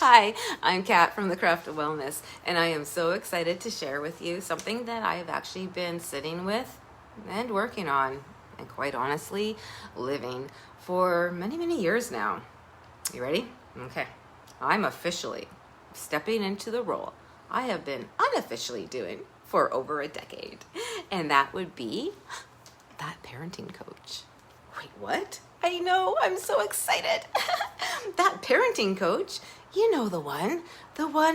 Hi, I'm Kat from the Craft of Wellness, and I am so excited to share with you something that I have actually been sitting with and working on, and quite honestly, living for many, many years now. You ready? Okay. I'm officially stepping into the role I have been unofficially doing for over a decade, and that would be that parenting coach. Wait, what? I know, I'm so excited. That parenting coach, you know, the one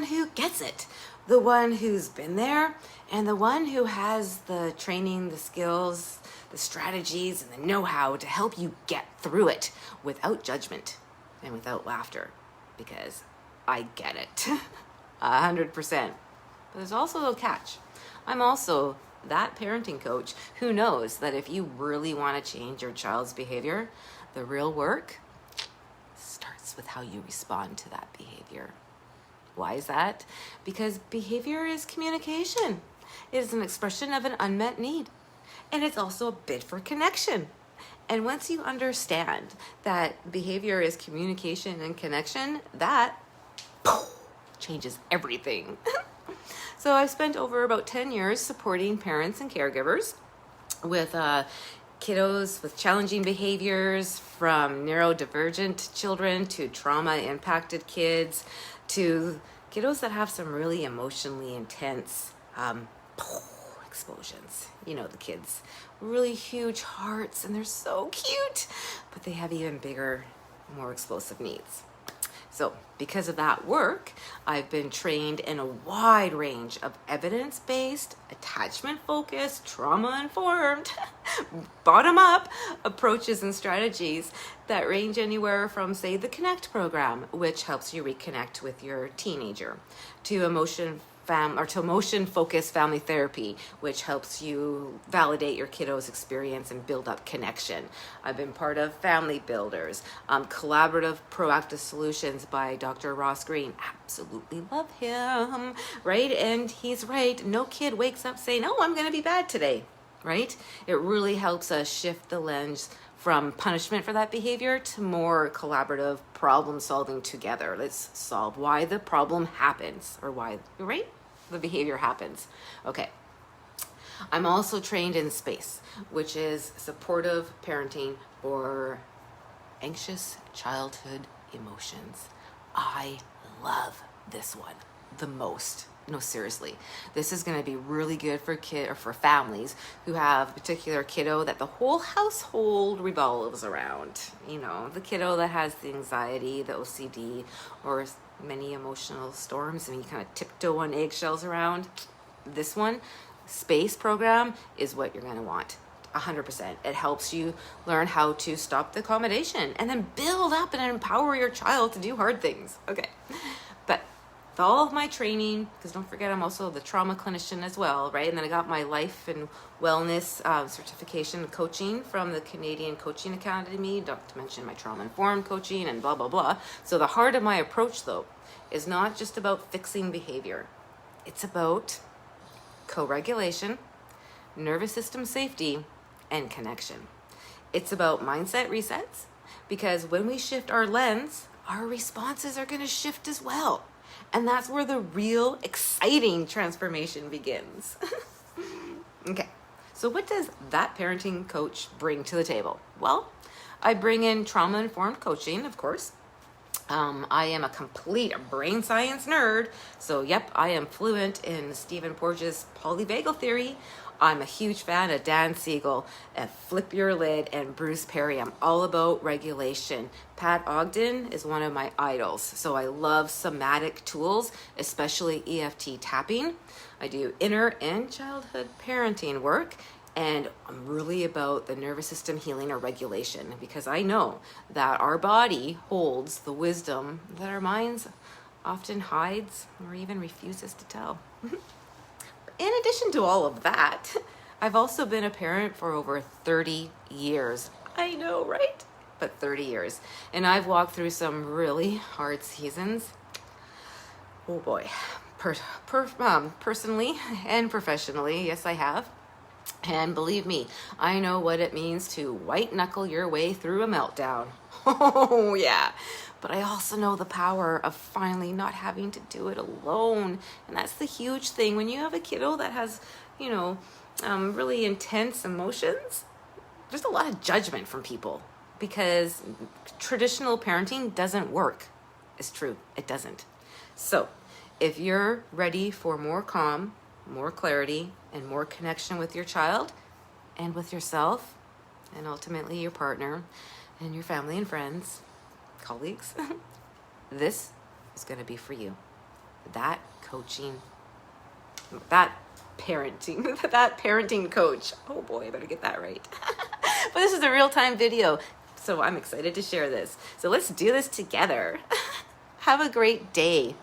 who gets it, the one who's been there, and the one who has the training, the skills, the strategies, and the know-how to help you get through it without judgment and without laughter, because I get it 100%. But there's also a catch. I'm also that parenting coach who knows that if you really want to change your child's behavior, the real work starts with how you respond to that behavior. Why is that? Because behavior is communication. It is an expression of an unmet need. And it's also a bid for connection. And once you understand that behavior is communication and connection, that changes everything. So I've spent over about 10 years supporting parents and caregivers with kiddos with challenging behaviors, from neurodivergent children to trauma-impacted kids to kiddos that have some really emotionally intense explosions. You know, the kids, really huge hearts, and they're so cute, but they have even bigger, more explosive needs. So because of that work, I've been trained in a wide range of evidence-based, attachment-focused, trauma-informed, bottom-up approaches and strategies that range anywhere from, say, the Connect program, which helps you reconnect with your teenager, to emotion-focused family therapy, which helps you validate your kiddo's experience and build up connection. I've been part of Family Builders, Collaborative Proactive Solutions by Dr. Greene. Absolutely love him, right? And he's right. No kid wakes up saying, "Oh, I'm going to be bad today," right? It really helps us shift the lens from punishment for that behavior to more collaborative problem solving together. Let's solve why the problem happens, or why, right? The behavior happens. Okay. I'm also trained in SPACE, which is supportive parenting for anxious childhood emotions. I love this one the most. No, seriously, this is going to be really good for for families who have a particular kiddo that the whole household revolves around. You know, the kiddo that has the anxiety, the OCD, or many emotional storms, and you kind of tiptoe on eggshells around. This one, SPACE program, is what you're going to want. 100%. It helps you learn how to stop the accommodation and then build up and empower your child to do hard things. Okay. But with all of my training, because don't forget I'm also the trauma clinician as well, right? And then I got my life and wellness certification coaching from the Canadian Coaching Academy, not to mention my trauma-informed coaching and blah, blah, blah. So the heart of my approach, though, is not just about fixing behavior. It's about co-regulation, nervous system safety, and connection. It's about mindset resets, because when we shift our lens, our responses are going to shift as well. And that's where the real exciting transformation begins. Okay, so what does that parenting coach bring to the table? Well, I bring in trauma-informed coaching, of course. I am a complete brain science nerd. So yep, I am fluent in Stephen Porges' polyvagal theory. I'm a huge fan of Dan Siegel, Flip Your Lid, and Bruce Perry. I'm all about regulation. Pat Ogden is one of my idols. So I love somatic tools, especially EFT tapping. I do inner and childhood parenting work. And I'm really about the nervous system healing or regulation, because I know that our body holds the wisdom that our minds often hides or even refuses to tell. In addition to all of that, I've also been a parent for over 30 years. I know, right? But 30 years. And I've walked through some really hard seasons. Oh boy. Personally and professionally, yes, I have. And believe me, I know what it means to white knuckle your way through a meltdown. Oh, yeah. But I also know the power of finally not having to do it alone. And that's the huge thing. When you have a kiddo that has, really intense emotions, there's a lot of judgment from people because traditional parenting doesn't work. It's true, it doesn't. So if you're ready for more calm, more clarity, and more connection with your child and with yourself, and ultimately your partner and your family and friends, colleagues, this is going to be for you. That coaching, that parenting coach. Oh boy, I better get that right. But this is a real-time video, so I'm excited to share this. So let's do this together. Have a great day.